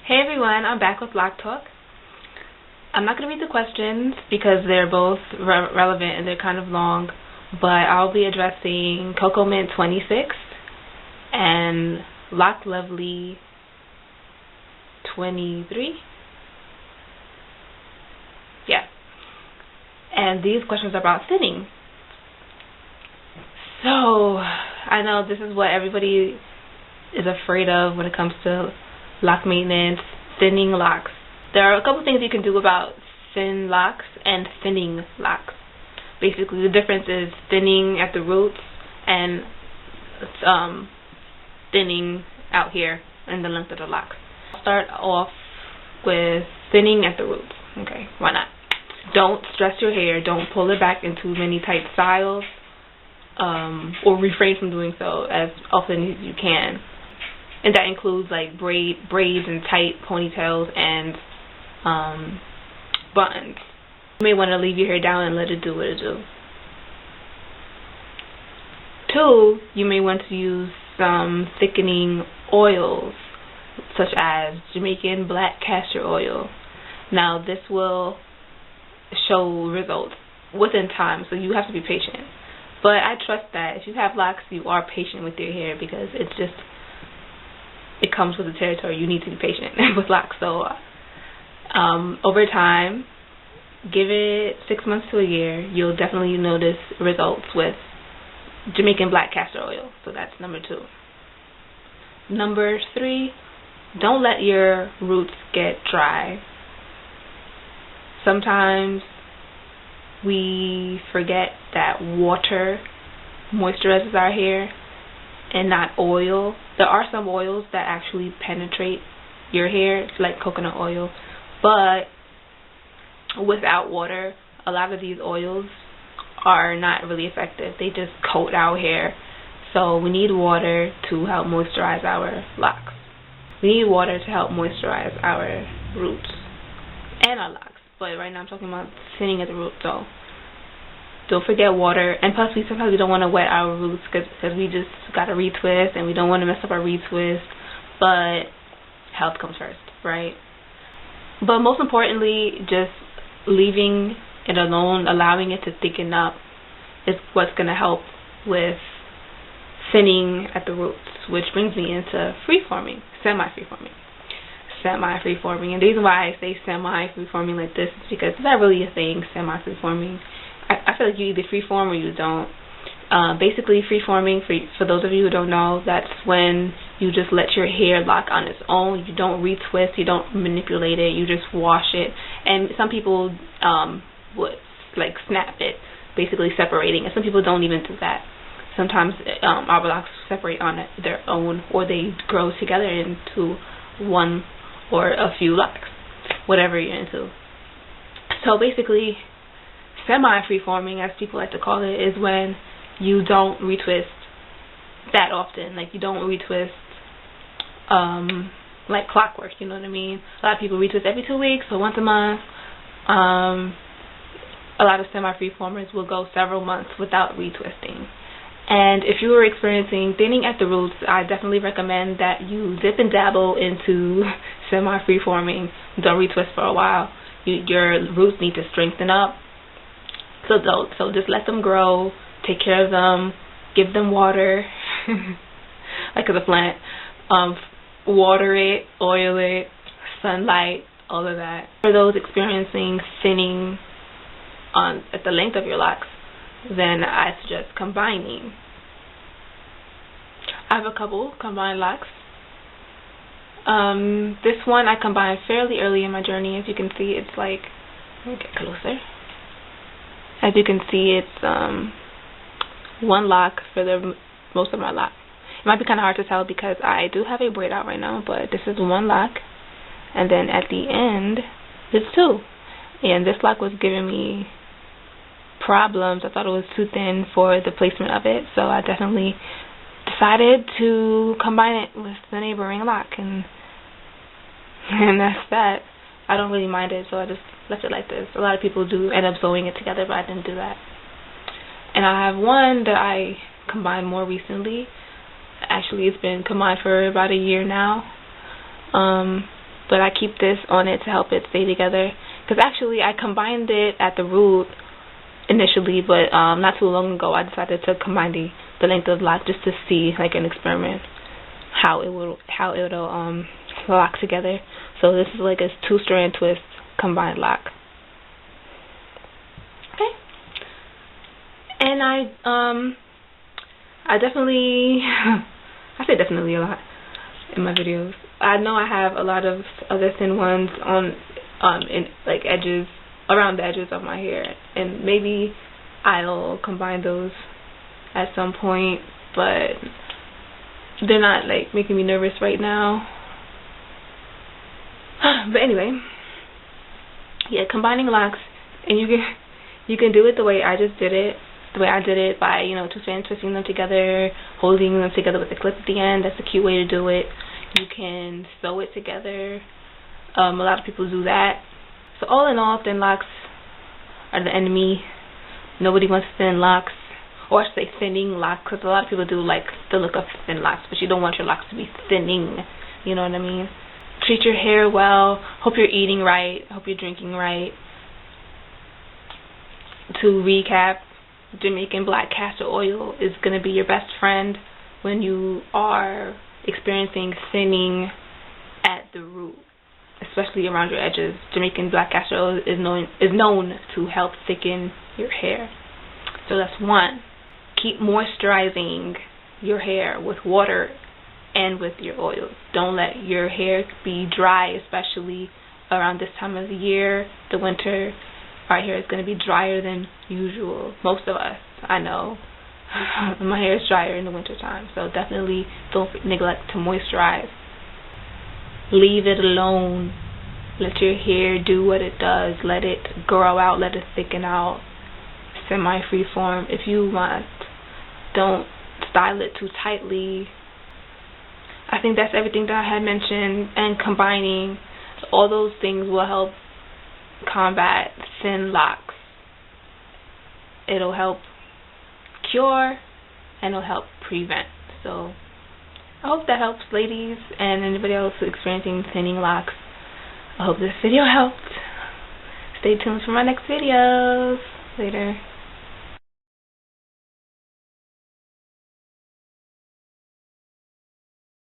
Hey everyone, I'm back with Loc Talk. I'm not going to read the questions because they're both relevant and they're kind of long, but I'll be addressing Cocoa Mint 26 and Loc Lovely 23. Yeah. And these questions are about thinning. So, I know this is what everybody is afraid of when it comes to lock maintenance, thinning locks. There are a couple things you can do about thin locks and thinning locks. Basically, the difference is thinning at the roots and thinning out here in the length of the locks. I'll start off with thinning at the roots. Okay, why not? Don't stress your hair. Don't pull it back in too many tight styles, or refrain from doing so as often as you can. And that includes like braids and tight ponytails and buttons. You may want to leave your hair down and let it do what it do. 2, you may want to use some thickening oils, such as Jamaican black castor oil. Now, this will show results within time, so you have to be patient. But I trust that if you have locks, you are patient with your hair because it comes with the territory. You need to be patient with locks. So over time, give it 6 months to a year, you'll definitely notice results with Jamaican black castor oil. So that's number 2. Number 3, don't let your roots get dry. Sometimes we forget that water moisturizes our hair and not oil. There are some oils that actually penetrate your hair, like coconut oil, but without water, a lot of these oils are not really effective. They just coat our hair. So we need water to help moisturize our locks. We need water to help moisturize our roots and our locks. But right now I'm talking about thinning at the root, so don't forget water. And plus, sometimes we don't want to wet our roots because we just got to retwist, and we don't want to mess up our retwist. But health comes first, right? But most importantly, just leaving it alone, allowing it to thicken up, is what's going to help with thinning at the roots, which brings me into free-forming, semi-free-forming. Semi-free-forming. And the reason why I say semi-free-forming like this is because it's not really a thing, semi-free-forming. I feel like you either free-form or you don't. Basically, free-forming, for those of you who don't know, that's when you just let your hair lock on its own. You don't retwist, you don't manipulate it, you just wash it. And some people would like snap it, basically separating. And some people don't even do that. Sometimes our locks separate on their own, or they grow together into one or a few locks, whatever you're into. So basically, semi-free-forming, as people like to call it, is when you don't retwist that often. Like, you don't retwist like clockwork, you know what I mean? A lot of people retwist every 2 weeks or once a month. A lot of semi-free-formers will go several months without retwisting. And if you are experiencing thinning at the roots, I definitely recommend that you dip and dabble into semi-free-forming. Don't retwist for a while. Your roots need to strengthen up. So just let them grow, take care of them, give them water, like the plant, water it, oil it, sunlight, all of that. For those experiencing thinning at the length of your locks, then I suggest combining. I have a couple combined locks. This one I combined fairly early in my journey. As you can see, it's like, let me get closer. As you can see, it's one lock for the most of my lock. It might be kind of hard to tell because I do have a braid out right now, but this is one lock, and then at the end, it's 2. And this lock was giving me problems. I thought it was too thin for the placement of it, so I definitely decided to combine it with the neighboring lock, and that's that. I don't really mind it, so I just left it like this. A lot of people do end up sewing it together, but I didn't do that. And I have one that I combined more recently. Actually, it's been combined for about a year now. but I keep this on it to help it stay together. Because actually I combined it at the root initially, but not too long ago I decided to combine the length of lock just to see, like an experiment, how it'll lock together. So this is like a 2-strand twist combined lock. Okay. And I definitely I say definitely a lot in my videos. I know I have a lot of other thin ones on in like edges, around the edges of my hair, and maybe I'll combine those at some point, but they're not like making me nervous right now. But anyway, yeah, combining locks, and you can do it the way I just did it. The way I did it, by 2-strand twisting them together, holding them together with a clip at the end. That's a cute way to do it. You can sew it together. A lot of people do that. So all in all, thin locks are the enemy. Nobody wants thin locks, or I should say thinning locks, because a lot of people do like the look of thin locks, but you don't want your locks to be thinning. You know what I mean? Treat your hair well. Hope you're eating right. Hope you're drinking right. To recap, Jamaican black castor oil is going to be your best friend when you are experiencing thinning at the root, especially around your edges. Jamaican black castor oil is known to help thicken your hair. So that's one. Keep moisturizing your hair with water and with your oils. Don't let your hair be dry, especially around this time of the year, the winter. Our hair is going to be drier than usual. Most of us, I know. My hair is drier in the winter time, so definitely don't neglect to moisturize. Leave it alone. Let your hair do what it does. Let it grow out. Let it thicken out. Semi-free form if you want. Don't style it too tightly. I think that's everything that I had mentioned, and combining all those things will help combat thin locks. It'll help cure and it'll help prevent. So I hope that helps, ladies, and anybody else experiencing thinning locks. I hope this video helped. Stay tuned for my next videos. Later.